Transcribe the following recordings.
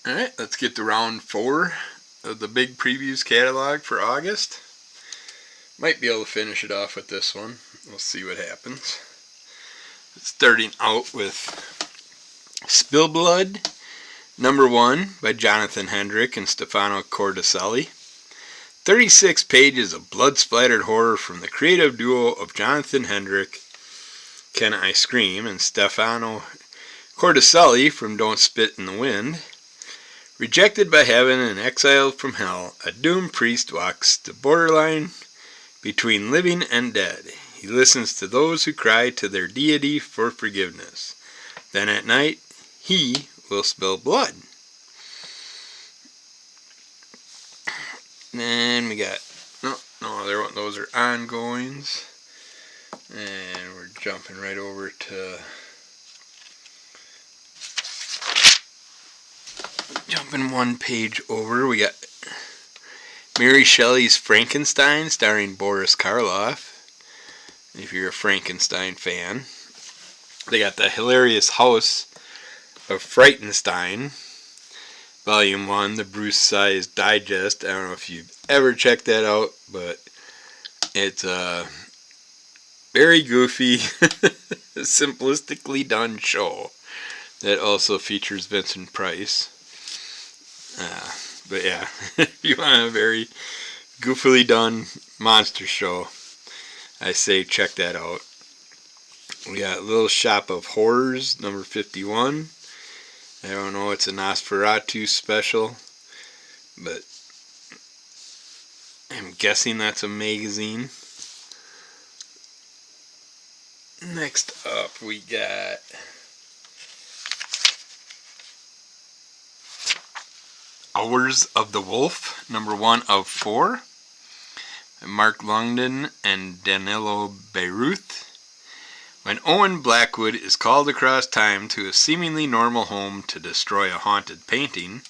Alright, let's get to round 4 of the big previews catalog for August. Might be able to finish it off with this one. We'll see what happens. Starting out with Spill Blood, number 1 by Jonathan Hendrick and Stefano Cordicelli. 36 pages of blood-splattered horror from the creative duo of Jonathan Hendrick, Can I Scream, and Stefano Cordicelli from Don't Spit in the Wind. Rejected by heaven and exiled from hell, a doomed priest walks the borderline between living and dead. He listens to those who cry to their deity for forgiveness. Then at night, he will spill blood. Then we got, those are ongoings. And we're jumping right over to, jumping one page over, we got Mary Shelley's Frankenstein, starring Boris Karloff. If you're a Frankenstein fan. They got the hilarious House of Frightenstein, Volume 1, the Bruce Size Digest. I don't know if you've ever checked that out, but it's a very goofy, simplistically done show that also features Vincent Price. But yeah, if you want a very goofily done monster show, I say check that out. We got Little Shop of Horrors, number 51. I don't know, it's a Nosferatu special, but I'm guessing that's a magazine. Next up, we got Hours of the Wolf, number 1 of 4. Mark Longdon and Danilo Beyruth. When Owen Blackwood is called across time to a seemingly normal home to destroy a haunted painting,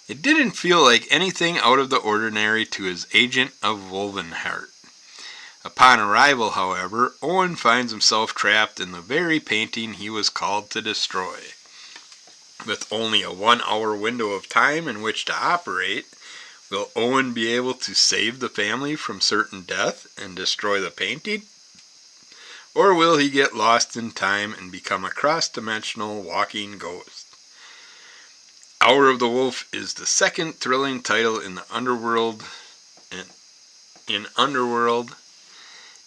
it didn't feel like anything out of the ordinary to his agent of Wolvenhart. Upon arrival, however, Owen finds himself trapped in the very painting he was called to destroy. With only a 1-hour window of time in which to operate, will Owen be able to save the family from certain death and destroy the painting? Or will he get lost in time and become a cross-dimensional walking ghost? Hour of the Wolf is the second thrilling title in the Underworld,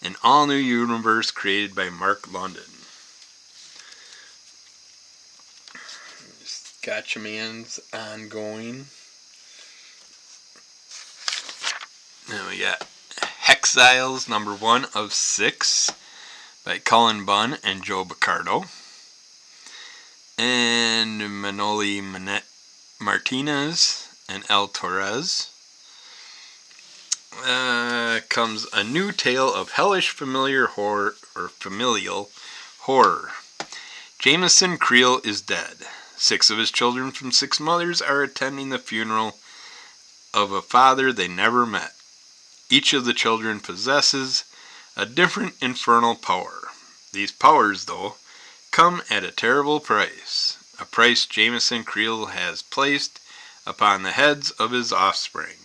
an all-new universe created by Mark London. Gatchaman's ongoing. Now we got Hexiles, number 1 of 6 by Cullen Bunn and Joe Baccardo. And Manoli Martinez and El Torres. Comes a new tale of hellish familial horror. Jameson Creel is dead. 6 of his children from 6 mothers are attending the funeral of a father they never met. Each of the children possesses a different infernal power. These powers, though, come at a terrible price. A price Jameson Creel has placed upon the heads of his offspring,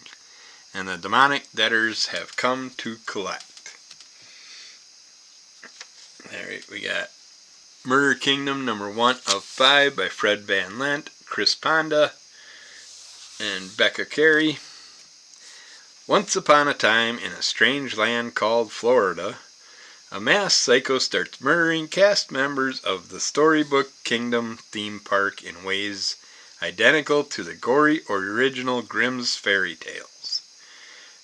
and the demonic debtors have come to collect. Alright, we got Murder Kingdom, number 1 of 5 by Fred Van Lent, Chris Ponda, and Becca Carey. Once upon a time, in a strange land called Florida, a masked psycho starts murdering cast members of the Storybook Kingdom theme park in ways identical to the gory original Grimm's fairy tales.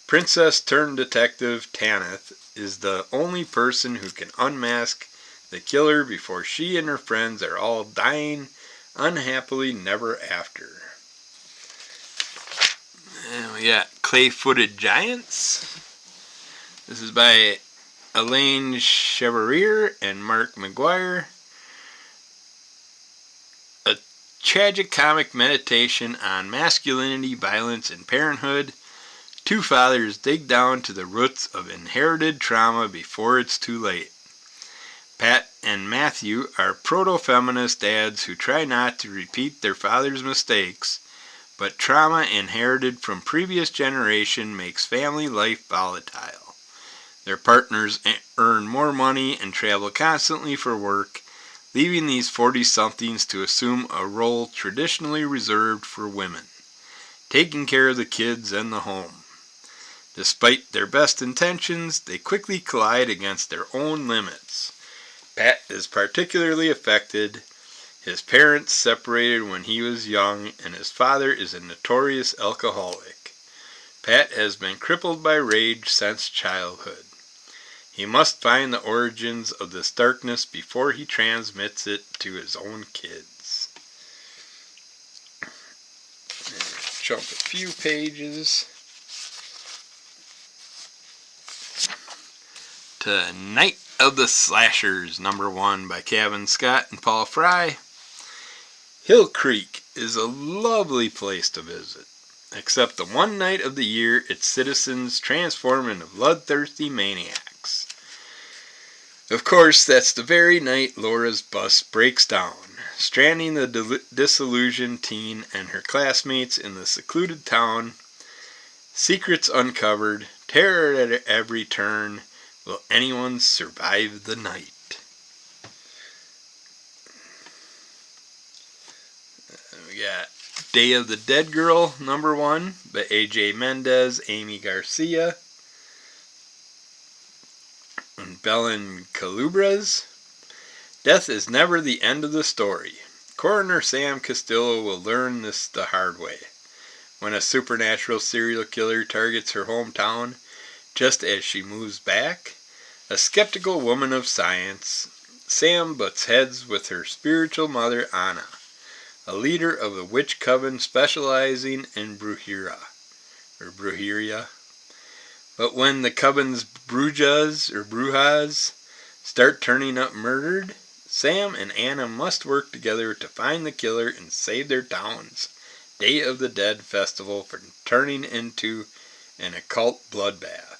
Princess-turned-detective Tanith is the only person who can unmask the killer before she and her friends are all dying unhappily never after. And we got Clay-Footed Giants. This is by Elaine Chevalier and Mark McGuire. A tragic comic meditation on masculinity, violence, and parenthood. 2 fathers dig down to the roots of inherited trauma before it's too late. Pat and Matthew are proto-feminist dads who try not to repeat their father's mistakes but trauma inherited from previous generation makes family life volatile. Their partners earn more money and travel constantly for work, leaving these 40-somethings to assume a role traditionally reserved for women, taking care of the kids and the home. Despite their best intentions, they quickly collide against their own limits. Pat is particularly affected. His parents separated when he was young, and his father is a notorious alcoholic. Pat has been crippled by rage since childhood. He must find the origins of this darkness before he transmits it to his own kids. Jump a few pages to Night of the Slashers, #1 by Kevin Scott and Paul Fry. Hill Creek is a lovely place to visit, except the one night of the year its citizens transform into bloodthirsty maniacs. Of course, that's the very night Laura's bus breaks down, stranding the disillusioned teen and her classmates in the secluded town. Secrets uncovered, terror at every turn. Will anyone survive the night? We got Day of the Dead Girl, #1 by A.J. Mendez, Amy Garcia, and Belen Calubras. Death is never the end of the story. Coroner Sam Castillo will learn this the hard way. When a supernatural serial killer targets her hometown, just as she moves back, a skeptical woman of science, Sam butts heads with her spiritual mother Anna, a leader of the witch coven specializing in brujeria. But when the coven's brujas start turning up murdered, Sam and Anna must work together to find the killer and save their town's Day of the Dead festival from turning into an occult bloodbath.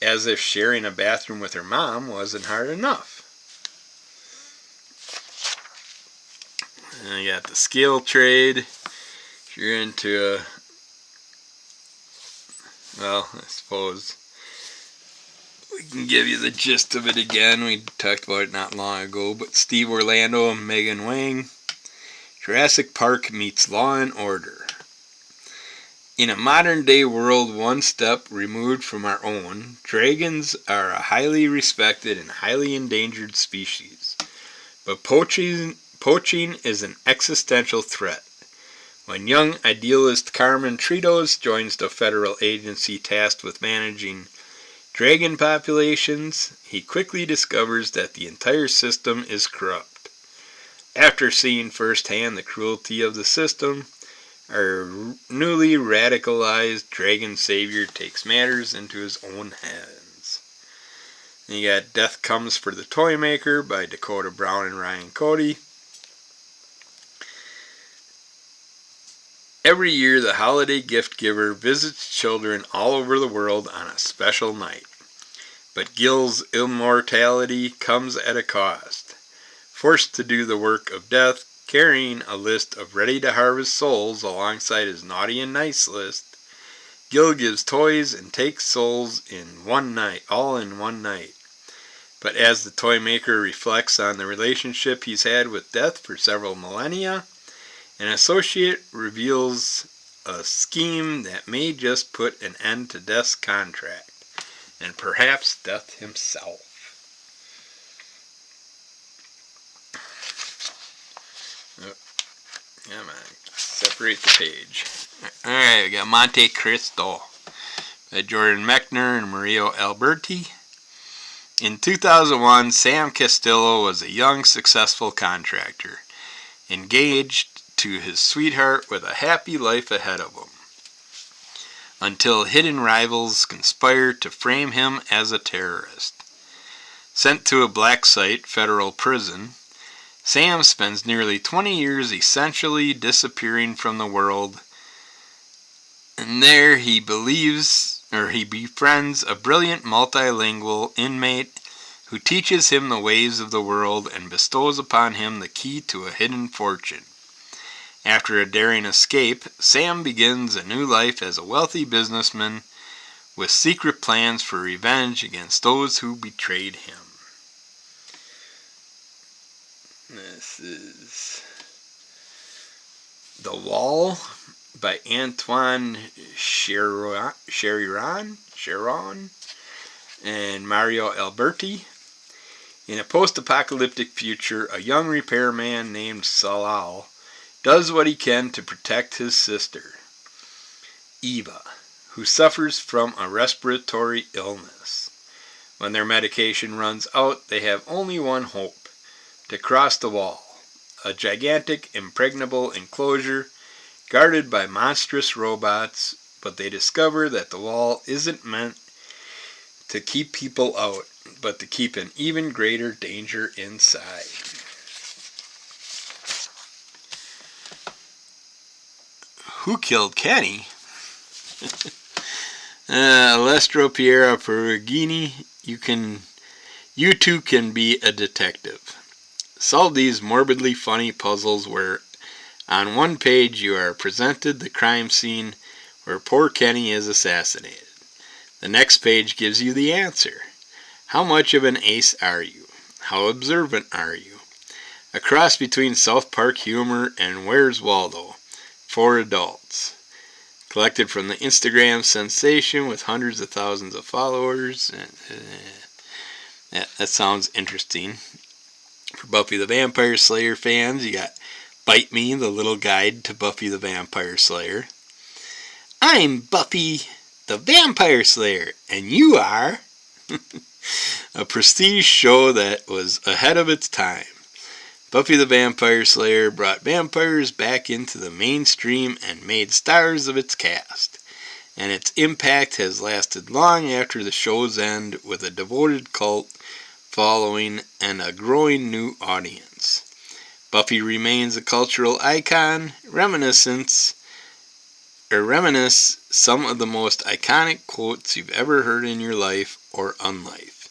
As if sharing a bathroom with her mom wasn't hard enough. And you got the Scale Trade. If you're into well, I suppose we can give you the gist of it again. We talked about it not long ago, but Steve Orlando and Megan Wang. Jurassic Park meets Law and Order. In a modern-day world one step removed from our own, dragons are a highly respected and highly endangered species. But poaching is an existential threat. When young idealist Carmen Tritos joins the federal agency tasked with managing dragon populations, he quickly discovers that the entire system is corrupt. After seeing firsthand the cruelty of the system, our newly radicalized dragon savior takes matters into his own hands. And you got Death Comes for the Toy Maker by Dakota Brown and Ryan Cody. Every year, the holiday gift giver visits children all over the world on a special night. But Gil's immortality comes at a cost. Forced to do the work of death, carrying a list of ready-to-harvest souls alongside his naughty and nice list, Gil gives toys and takes souls all in one night. But as the toy maker reflects on the relationship he's had with death for several millennia, an associate reveals a scheme that may just put an end to Death's contract, and perhaps Death himself. Come on, separate the page. Alright, we got Monte Cristo by Jordan Mechner and Mario Alberti. In 2001, Sam Castillo was a young, successful contractor, engaged to his sweetheart with a happy life ahead of him, until hidden rivals conspired to frame him as a terrorist. Sent to a black site federal prison, Sam spends nearly 20 years essentially disappearing from the world, and there he befriends a brilliant multilingual inmate who teaches him the ways of the world and bestows upon him the key to a hidden fortune. After a daring escape, Sam begins a new life as a wealthy businessman with secret plans for revenge against those who betrayed him. This is The Wall by Antoine Cheriron and Mario Alberti. In a post-apocalyptic future, a young repairman named Salal does what he can to protect his sister, Eva, who suffers from a respiratory illness. When their medication runs out, they have only one hope: to cross the wall, a gigantic, impregnable enclosure guarded by monstrous robots, but they discover that the wall isn't meant to keep people out, but to keep an even greater danger inside. Who Killed Kenny? Alessandro Piero Perugini, you too can be a detective. Solve these morbidly funny puzzles where on one page you are presented the crime scene where poor Kenny is assassinated. The next page gives you the answer. How much of an ace are you? How observant are you? A cross between South Park humor and Where's Waldo for adults. Collected from the Instagram sensation with hundreds of thousands of followers. That sounds interesting. For Buffy the Vampire Slayer fans, you got Bite Me, the little guide to Buffy the Vampire Slayer. I'm Buffy the Vampire Slayer, and you are... A prestige show that was ahead of its time. Buffy the Vampire Slayer brought vampires back into the mainstream and made stars of its cast, and its impact has lasted long after the show's end, with a devoted cult following and a growing new audience. Buffy remains a cultural icon, reminisce some of the most iconic quotes you've ever heard in your life or unlife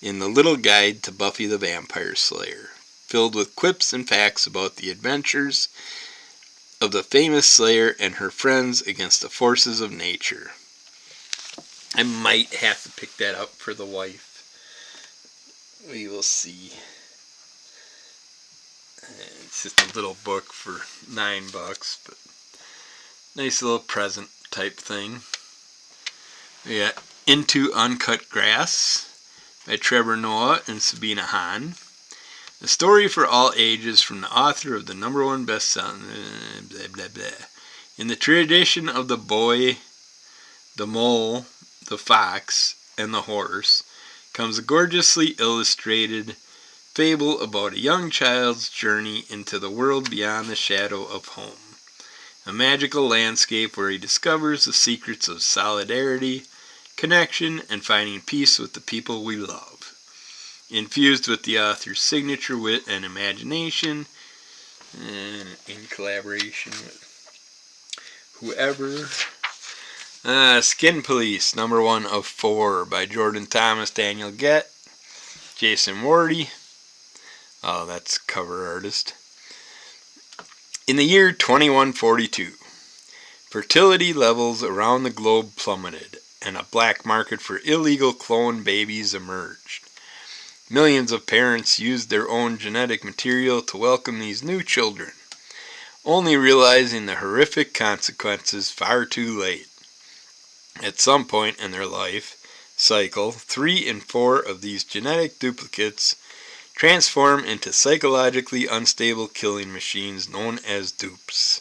in the Little Guide to Buffy the Vampire Slayer, filled with quips and facts about the adventures of the famous Slayer and her friends against the forces of nature. I might have to pick that up for the wife. We will see. It's just a little book for $9, but nice little present type thing. We got Into Uncut Grass by Trevor Noah and Sabina Hahn. A story for all ages from the author of the #1 bestselling, blah, blah, blah. In the tradition of the boy, the mole, the fox, and the horse, comes a gorgeously illustrated fable about a young child's journey into the world beyond the shadow of home. A magical landscape where he discovers the secrets of solidarity, connection, and finding peace with the people we love. Infused with the author's signature wit and imagination, and in collaboration with whoever. Skin Police, #1 of 4 by Jordan Thomas, Daniel Gett, Jason Wardy. Oh, that's cover artist. In the year 2142, fertility levels around the globe plummeted, and a black market for illegal clone babies emerged. Millions of parents used their own genetic material to welcome these new children, only realizing the horrific consequences far too late. At some point in their life cycle, 3 in 4 of these genetic duplicates transform into psychologically unstable killing machines known as dupes.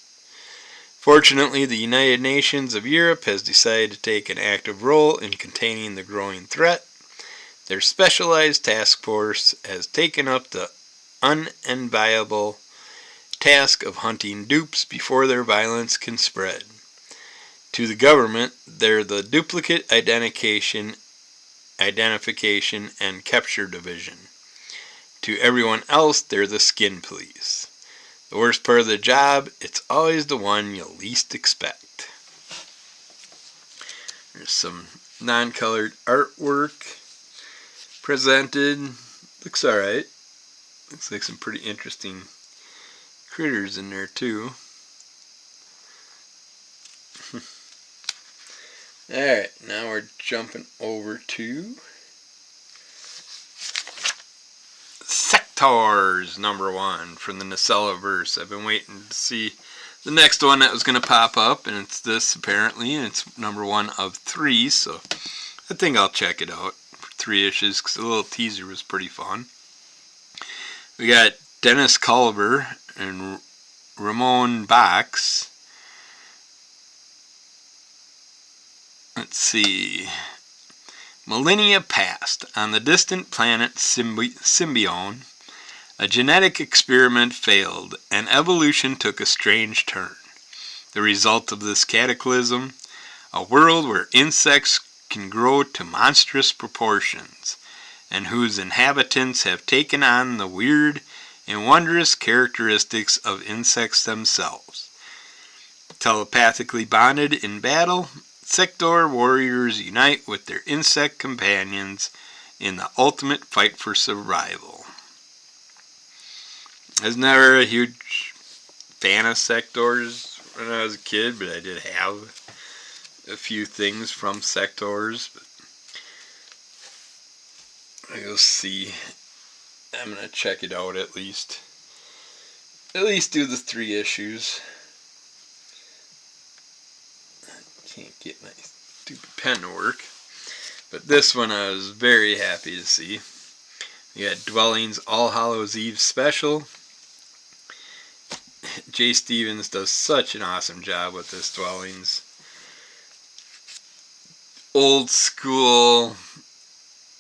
Fortunately, the United Nations of Europe has decided to take an active role in containing the growing threat. Their specialized task force has taken up the unenviable task of hunting dupes before their violence can spread. To the government, they're the Duplicate Identification and Capture Division. To everyone else, they're the Skin Police. The worst part of the job, it's always the one you least expect. There's some non-colored artwork presented. Looks alright. Looks like some pretty interesting critters in there too. Alright, now we're jumping over to Sectaurs #1 from the Nacella-verse. I've been waiting to see the next one that was going to pop up, and it's this apparently, and it's #1 of 3, so I think I'll check it out for 3 issues because the little teaser was pretty fun. We got Dennis Culver and Ramon Box. Let's see. Millennia passed. On the distant planet Symbion, a genetic experiment failed, and evolution took a strange turn. The result of this cataclysm, a world where insects can grow to monstrous proportions, and whose inhabitants have taken on the weird and wondrous characteristics of insects themselves. Telepathically bonded in battle, Sector warriors unite with their insect companions in the ultimate fight for survival. I was never a huge fan of Sectors when I was a kid, but I did have a few things from Sectors. But you'll see. I'm gonna check it out at least. At least do the 3 issues. Can't get my stupid pen to work. But this one I was very happy to see. We got Dwellings All Hallows Eve special. Jay Stevens does such an awesome job with this Dwellings. Old school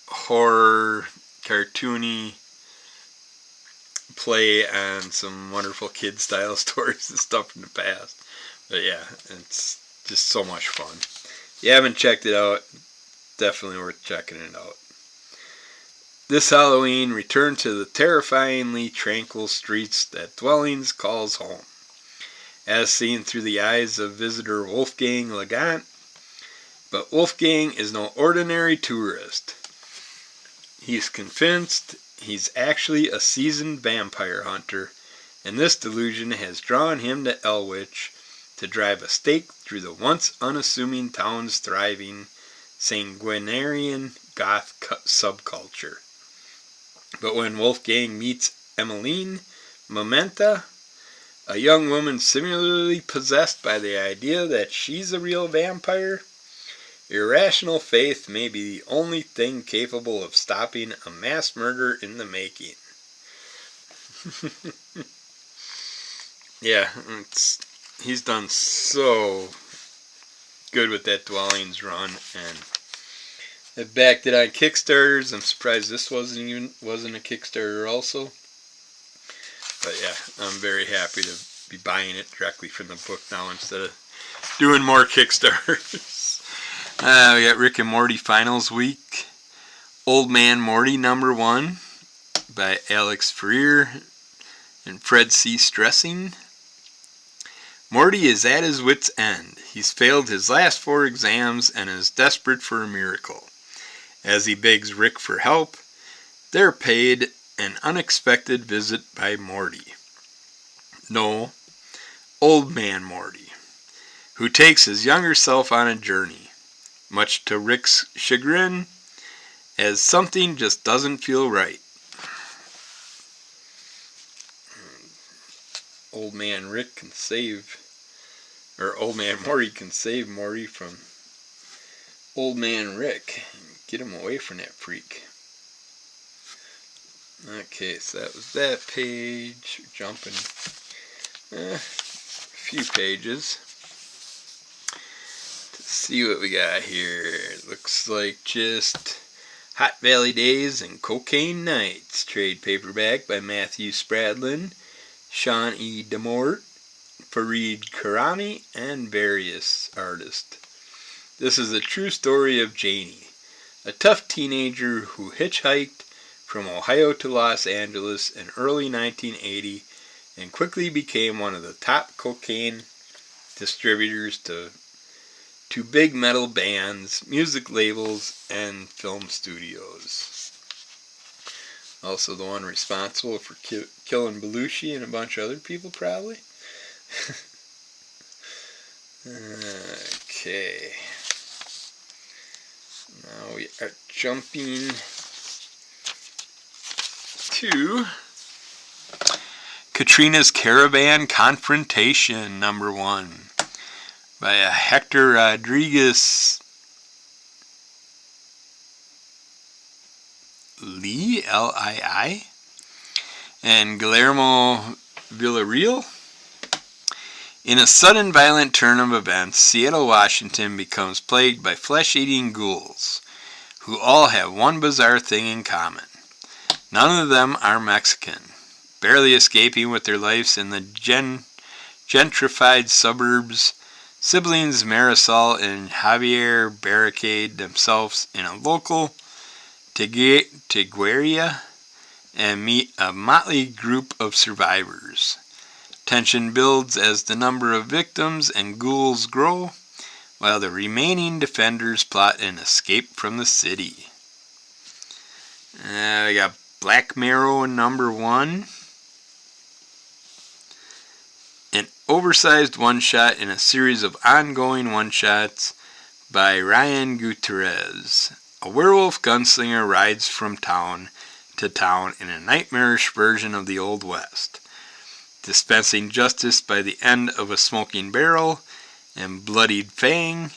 horror, cartoony play on some wonderful kid style stories and stuff from the past. But yeah, it's just so much fun. If you haven't checked it out, definitely worth checking it out. This Halloween, return to the terrifyingly tranquil streets that Dwellings calls home. As seen through the eyes of visitor Wolfgang Legant, but Wolfgang is no ordinary tourist. He's convinced he's actually a seasoned vampire hunter, and this delusion has drawn him to Elwich to drive a stake through the once unassuming town's thriving sanguinarian goth subculture. But when Wolfgang meets Emmeline Momenta, a young woman similarly possessed by the idea that she's a real vampire, irrational faith may be the only thing capable of stopping a mass murder in the making. Yeah, he's done so good with that Dwellings run, and I've backed it on Kickstarters. I'm surprised this wasn't a Kickstarter also. But yeah, I'm very happy to be buying it directly from the book now instead of doing more Kickstarters. We got Rick and Morty Finals Week. Old Man Morty #1 by Alex Freer and Fred C. Stressing. Morty is at his wit's end. He's failed his last 4 exams and is desperate for a miracle. As he begs Rick for help, they're paid an unexpected visit by Morty. No, Old Man Morty, who takes his younger self on a journey, much to Rick's chagrin, as something just doesn't feel right. Old Man Morty can save Morty from Old Man Rick and get him away from that freak. Okay, so that was that page. Jumping a few pages to see what we got here. It looks like just Hot Valley Days and Cocaine Nights trade paperback by Matthew Spradlin, Sean E. Demort, Fareed Karami, and various artists. This is a true story of Janie, a tough teenager who hitchhiked from Ohio to Los Angeles in early 1980 and quickly became one of the top cocaine distributors to big metal bands, music labels, and film studios. Also the one responsible for killing Belushi and a bunch of other people, probably. Okay. Now we are jumping to Katrina's Caravan Confrontation, number 1, by Hector Rodriguez Lee, L-I-I, and Guillermo Villarreal. In a sudden violent turn of events, Seattle, Washington becomes plagued by flesh-eating ghouls, who all have one bizarre thing in common. None of them are Mexican. Barely escaping with their lives in the gentrified suburbs, siblings Marisol and Javier barricade themselves in a local Tigueria and meet a motley group of survivors. Tension builds as the number of victims and ghouls grow, while the remaining defenders plot an escape from the city. We got Black Mirror number 1. An oversized one-shot in a series of ongoing one-shots by Ryan Gutierrez. A werewolf gunslinger rides from town to town in a nightmarish version of the Old West, dispensing justice by the end of a smoking barrel and bloodied fang.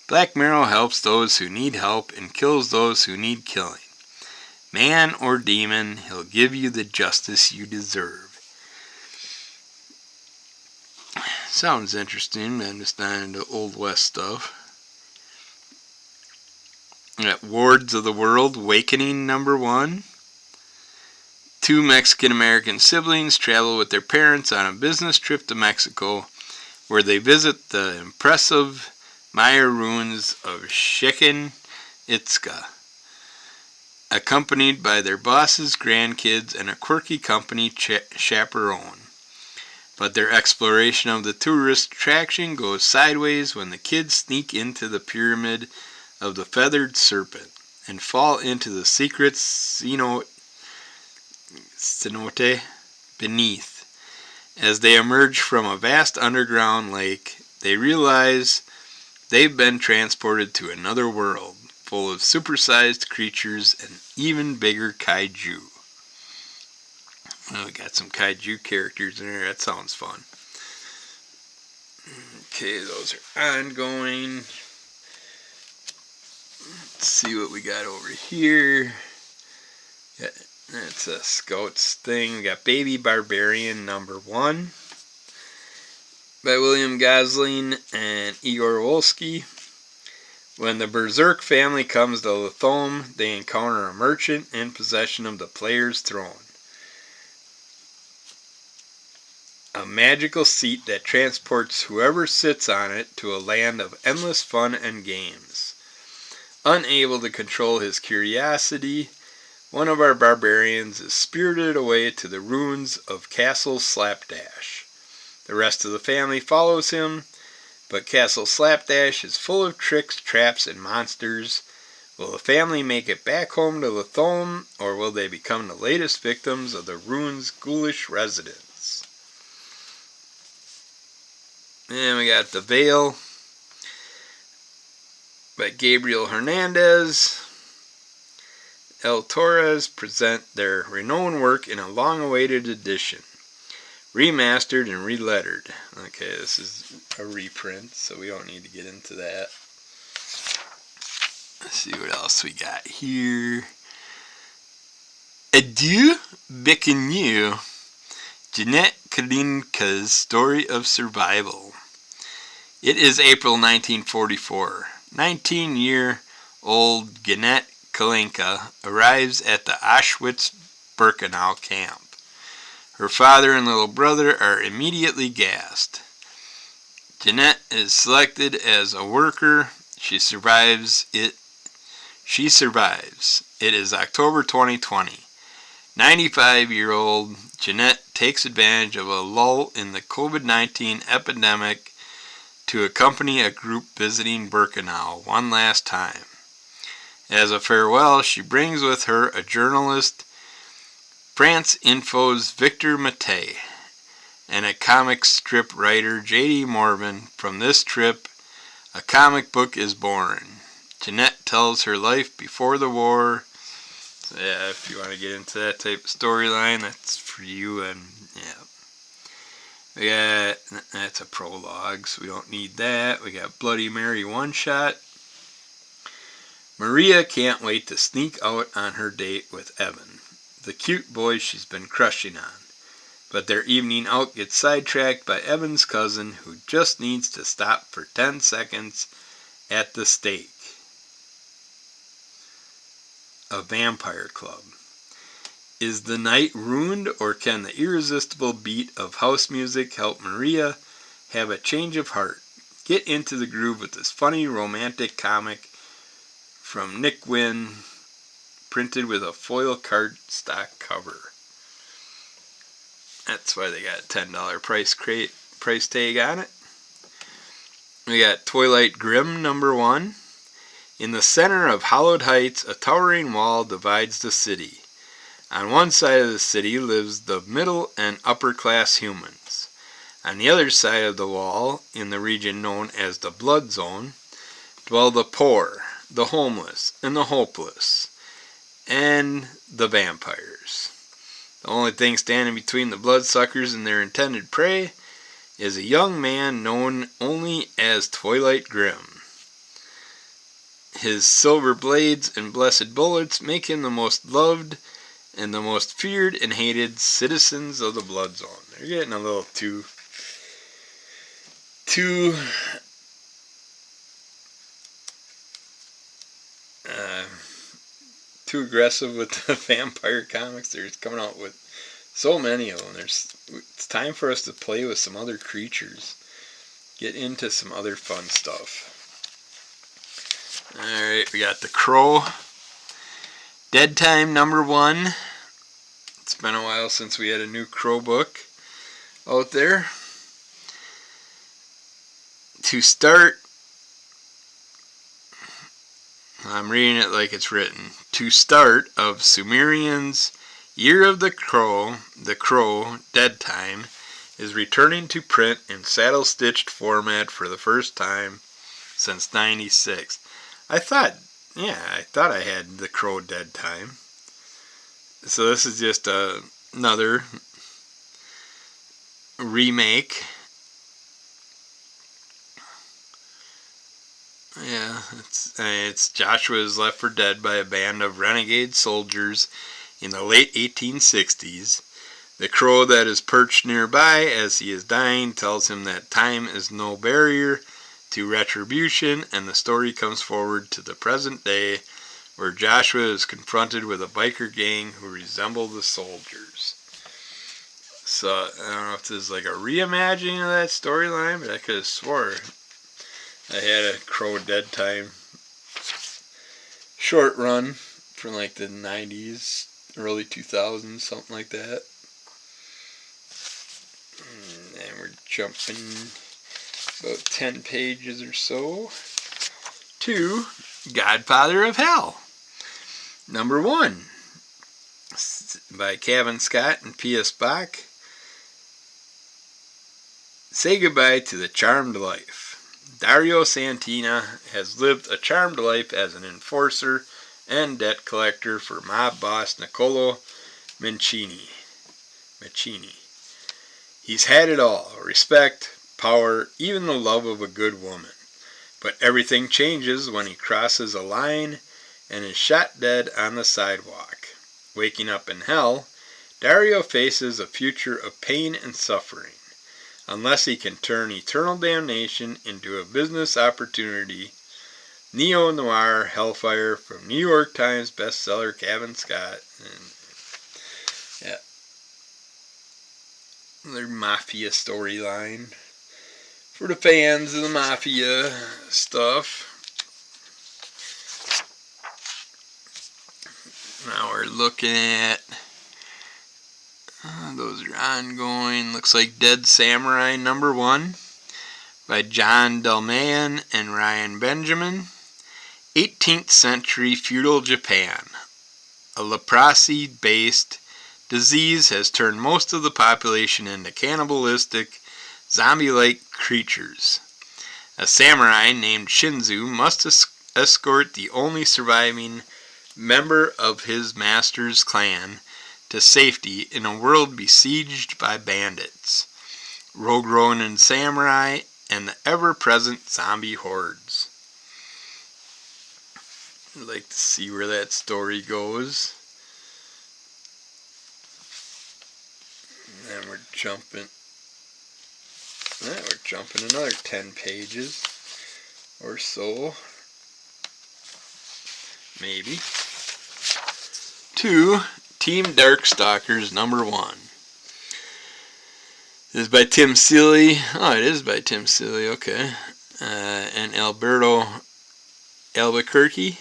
Black Mirror helps those who need help and kills those who need killing. Man or demon, he'll give you the justice you deserve. Sounds interesting. I'm just not into Old West stuff. Wards of the World, Awakening number 1. 2 Mexican-American siblings travel with their parents on a business trip to Mexico, where they visit the impressive Maya ruins of Chichen Itzá, accompanied by their bosses, grandkids, and a quirky company chaperone. But their exploration of the tourist attraction goes sideways when the kids sneak into the pyramid of the feathered serpent and fall into the secret cenote beneath. As they emerge from a vast underground lake, they realize they've been transported to another world, full of supersized creatures and even bigger kaiju. We got some kaiju characters in there. That sounds fun. Okay, those are ongoing. Let's see what we got over here. Yeah, that's a Scouts thing. We got Baby Barbarian number 1 by William Gosling and Igor Wolski. When the Berserk family comes to Lothome, they encounter a merchant in possession of the player's throne, a magical seat that transports whoever sits on it to a land of endless fun and games. Unable to control his curiosity, one of our barbarians is spirited away to the ruins of Castle Slapdash. The rest of the family follows him, but Castle Slapdash is full of tricks, traps, and monsters. Will the family make it back home to Lothome, or will they become the latest victims of the ruins' ghoulish residents? And we got The Veil by Gabriel Hernandez. El Torres present their renowned work in a long-awaited edition, remastered and relettered. Okay, this is a reprint, so we don't need to get into that. Let's see what else we got here. Adieu, Bienvenue, Jeanette Kalinka's Story of Survival. It is April 1944. 19-year-old Jeanette Kalinka arrives at the Auschwitz-Birkenau camp. Her father and little brother are immediately gassed. Jeanette is selected as a worker. She survives. It is October 2020. 95-year-old Jeanette takes advantage of a lull in the COVID-19 epidemic to accompany a group visiting Birkenau one last time. As a farewell, she brings with her a journalist, France Info's Victor Mattei, and a comic strip writer, J.D. Morgan. From this trip, a comic book is born. Jeanette tells her life before the war. So yeah, if you want to get into that type of storyline, that's for you. And yeah, we got, that's a prologue, so we don't need that. We got Bloody Mary one shot. Maria can't wait to sneak out on her date with Evan, the cute boy she's been crushing on. But their evening out gets sidetracked by Evan's cousin, who just needs to stop for 10 seconds at the stake. A vampire club. Is the night ruined, or can the irresistible beat of house music help Maria have a change of heart? Get into the groove with this funny romantic comic from Nick Wynn, printed with a foil cardstock cover. That's why they got a $10 price tag on it. We got Twilight Grim #1. In the center of Hollowed Heights, a towering wall divides the city. On one side of the city lives the middle and upper class humans. On the other side of the wall, in the region known as the Blood Zone, dwell the poor, the homeless, and the hopeless, and the vampires. The only thing standing between the bloodsuckers and their intended prey is a young man known only as Twilight Grim. His silver blades and blessed bullets make him the most loved and the most feared and hated citizens of the Blood Zone. They're getting a little too aggressive with the vampire comics. They're just coming out with so many of them. It's time for us to play with some other creatures. Get into some other fun stuff. Alright, we got The Crow. Dead Time #1. It's been a while since we had a new Crow book out there. To start, I'm reading it like it's written. To start of Sumerian's Year of the Crow, Dead Time, is returning to print in saddle-stitched format for the first time since '96. I thought I had The Crow Dead Time. So this is just another remake. Yeah, it's Joshua is left for dead by a band of renegade soldiers in the late 1860s. The crow that is perched nearby as he is dying tells him that time is no barrier to retribution, and the story comes forward to the present day, where Joshua is confronted with a biker gang who resemble the soldiers. So, I don't know if this is like a reimagining of that storyline, but I could have swore I had a Crow Dead Time short run from like the 90s, early 2000s, something like that. And we're jumping about 10 pages or so to Godfather of Hell, #1, by Kevin Scott and P.S. Bach. Say goodbye to the charmed life. Dario Santina has lived a charmed life as an enforcer and debt collector for mob boss Niccolo Mancini. He's had it all: respect, power, even the love of a good woman. But everything changes when he crosses a line and is shot dead on the sidewalk. Waking up in hell, Dario faces a future of pain and suffering. Unless he can turn eternal damnation into a business opportunity. Neo-noir Hellfire from New York Times bestseller Kevin Scott. And yeah, another mafia storyline for the fans of the mafia stuff. Now we're looking at those are ongoing. Looks like Dead Samurai #1 by John Delman and Ryan Benjamin. 18th century feudal Japan. A leprosy-based disease has turned most of the population into cannibalistic, zombie-like creatures. A samurai named Shinzu must escort the only surviving member of his master's clan to safety in a world besieged by bandits, rogue Ronin samurai, and the ever-present zombie hordes. I'd like to see where that story goes. And we're jumping another 10 pages or so, maybe, to Team Darkstalkers #1. This is by Tim Seeley. Oh, it is by Tim Seeley, okay. And Alberto Albuquerque.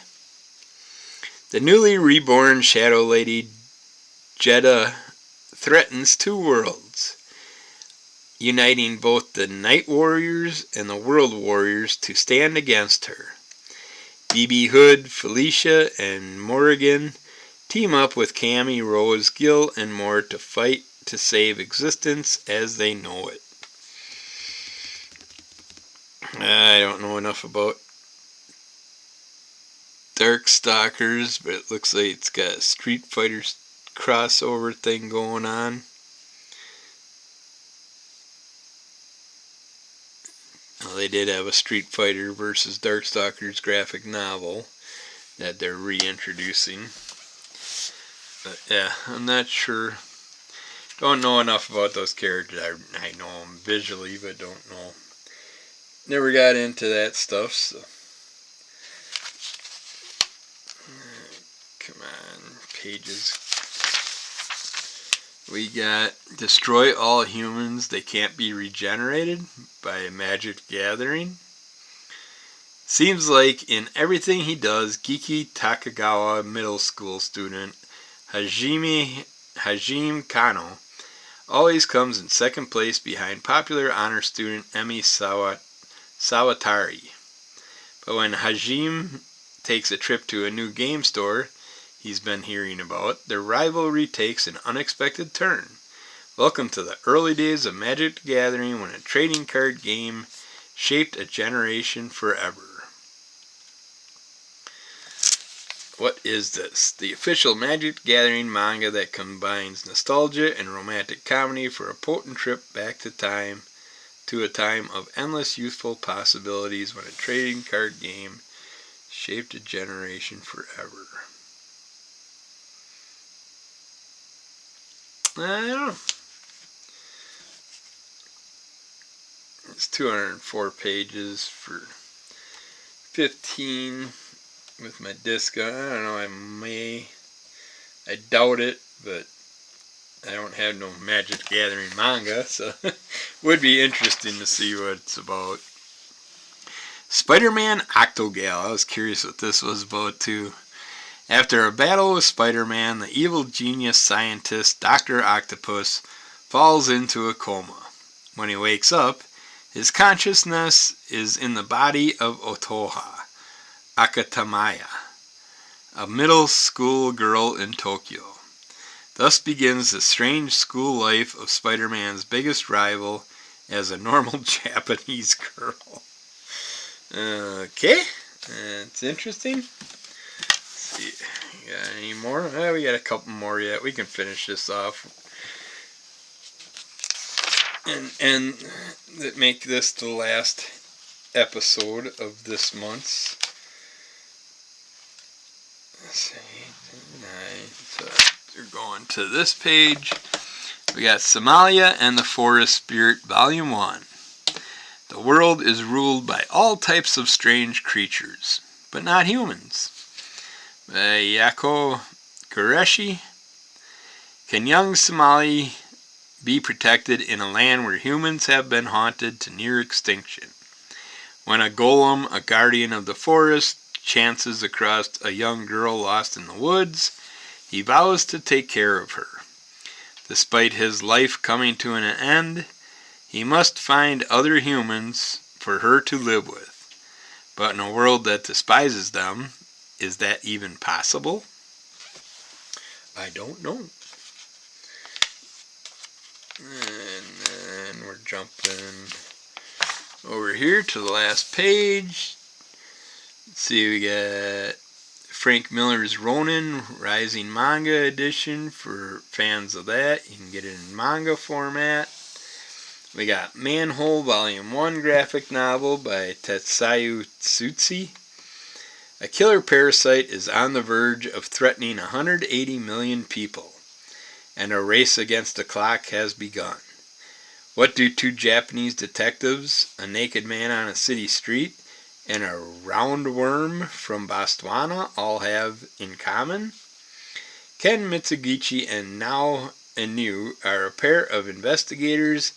The newly reborn Shadow Lady Jeddah threatens two worlds, uniting both the Night Warriors and the World Warriors to stand against her. BB Hood, Felicia, and Morrigan team up with Cammy, Rose, Gil, and more to fight to save existence as they know it. I don't know enough about Darkstalkers, but it looks like it's got a Street Fighter crossover thing going on. Well, they did have a Street Fighter versus Darkstalkers graphic novel that they're reintroducing. But yeah, I'm not sure. Don't know enough about those characters. I know them visually, but don't know. Never got into that stuff, so. Come on, pages. We got Destroy All Humans, They Can't Be Regenerated by Magic Gathering. Seems like in everything he does, Geeky Takagawa middle school student Hajime Kano always comes in second place behind popular honor student Emi Sawatari. But when Hajime takes a trip to a new game store he's been hearing about, their rivalry takes an unexpected turn. Welcome to the early days of Magic the Gathering, when a trading card game shaped a generation forever. What is this? The official Magic the Gathering manga that combines nostalgia and romantic comedy for a potent trip back to a time of endless youthful possibilities, when a trading card game shaped a generation forever. I don't know. It's 204 pages for 15 with my disc on. I don't know, I doubt it, but I don't have no Magic Gathering manga, so would be interesting to see what it's about. Spider-Man Octogal. I was curious what this was about too. After a battle with Spider-Man, the evil genius scientist Dr. Octopus falls into a coma. When he wakes up, his consciousness is in the body of Otoha Akatamaya, a middle school girl in Tokyo. Thus begins the strange school life of Spider-Man's biggest rival as a normal Japanese girl. Okay, it's interesting. See, got any more? We got a couple more yet. We can finish this off and make this the last episode of this month's. Let's see, 9. So we're going to this page. We got Somalia and the Forest Spirit, Volume 1. The world is ruled by all types of strange creatures, but not humans. By Yako Qureshi. Can young Somali be protected in a land where humans have been haunted to near extinction? When a golem, a guardian of the forest, chances across a young girl lost in the woods, he vows to take care of her. Despite his life coming to an end, he must find other humans for her to live with. But in a world that despises them, is that even possible? I don't know. And then we're jumping over here to the last page. Let's see, we got Frank Miller's Ronin Rising Manga Edition for fans of that. You can get it in manga format. We got Manhole Volume 1 graphic novel by Tetsuya Tsutsi. A killer parasite is on the verge of threatening 180 million people, and a race against the clock has begun. What do two Japanese detectives, a naked man on a city street, and a roundworm from Botswana all have in common? Ken Mitsugishi and Nao Inu are a pair of investigators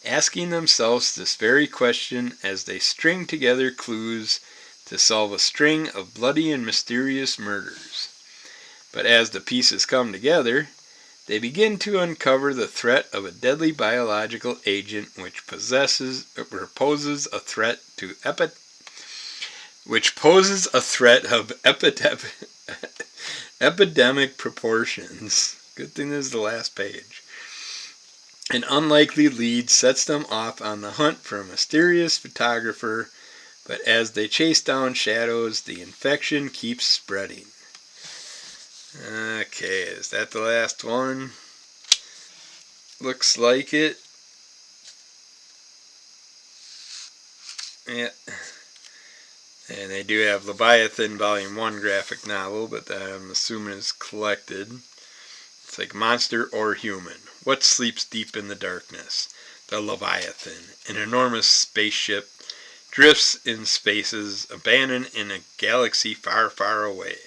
asking themselves this very question as they string together clues to solve a string of bloody and mysterious murders. But as the pieces come together, they begin to uncover the threat of a deadly biological agent which poses a threat of epidemic proportions. Good thing this is the last page. An unlikely lead sets them off on the hunt for a mysterious photographer, but as they chase down shadows, the infection keeps spreading. Okay, is that the last one? Looks like it. Yeah. And they do have Leviathan Volume 1 graphic novel, but that I'm assuming is collected. It's like Monster or Human. What sleeps deep in the darkness? The Leviathan, an enormous spaceship, drifts in spaces, abandoned in a galaxy far, far away.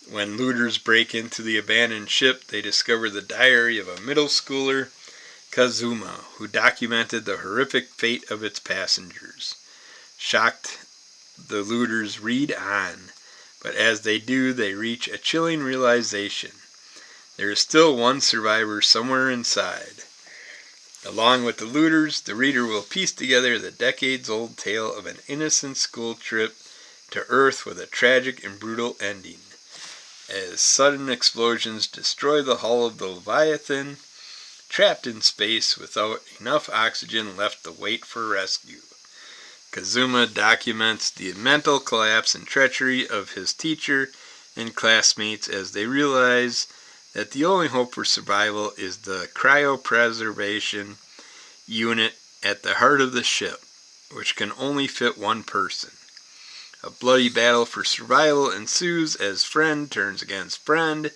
When looters break into the abandoned ship, they discover the diary of a middle schooler, Kazuma, who documented the horrific fate of its passengers. Shocked, the looters read on, but as they do, they reach a chilling realization. There is still one survivor somewhere inside. Along with the looters, the reader will piece together the decades-old tale of an innocent school trip to Earth with a tragic and brutal ending. As sudden explosions destroy the hull of the Leviathan, trapped in space without enough oxygen left to wait for rescue. Kazuma documents the mental collapse and treachery of his teacher and classmates as they realize that the only hope for survival is the cryopreservation unit at the heart of the ship, which can only fit one person. A bloody battle for survival ensues as friend turns against friend,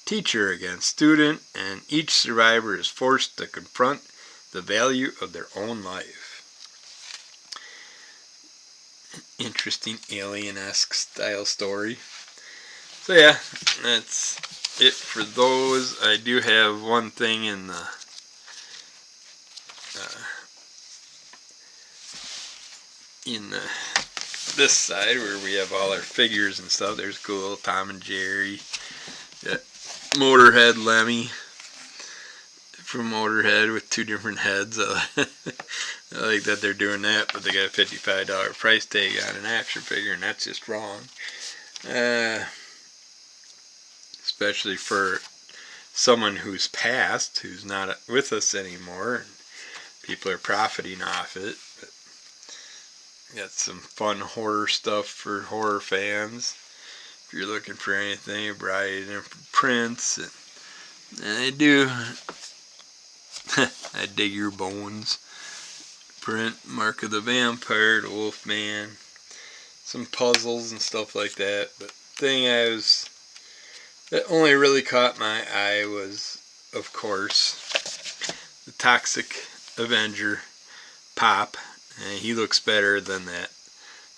teacher against student, and each survivor is forced to confront the value of their own life. Interesting alien-esque style story. So yeah, that's it for those. I do have one thing in the this side where we have all our figures and stuff. There's cool little Tom and Jerry. Got Motorhead Lemmy from Motorhead with two different heads. I like that they're doing that, but they got a $55 price tag on an action figure, and that's just wrong. Especially for someone who's passed, who's not with us anymore, and people are profiting off it. But got some fun horror stuff for horror fans. If you're looking for anything, Bride and Prince, and I do. I dig your bones. Print, Mark of the Vampire, the Wolfman, some puzzles and stuff like that. But the thing that only really caught my eye was, of course, the Toxic Avenger Pop. And he looks better than that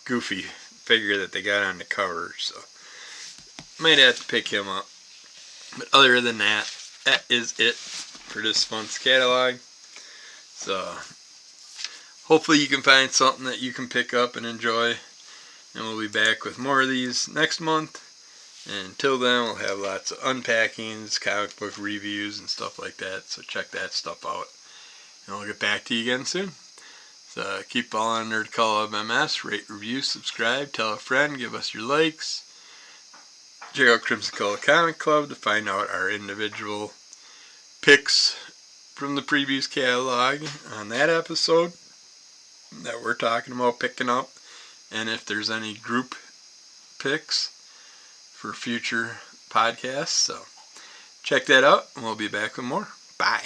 goofy figure that they got on the cover, so might have to pick him up. But other than that, that is it for this month's catalog. So hopefully you can find something that you can pick up and enjoy, and we'll be back with more of these next month. And until then, we'll have lots of unpackings, comic book reviews, and stuff like that, so check that stuff out. And we'll get back to you again soon. So keep following Nerd Club MS, rate, review, subscribe, tell a friend, give us your likes. Check out Crimson Color Comic Club to find out our individual picks from the previous catalog on that episode that we're talking about picking up, and if there's any group picks for future podcasts. So check that out, and we'll be back with more. Bye.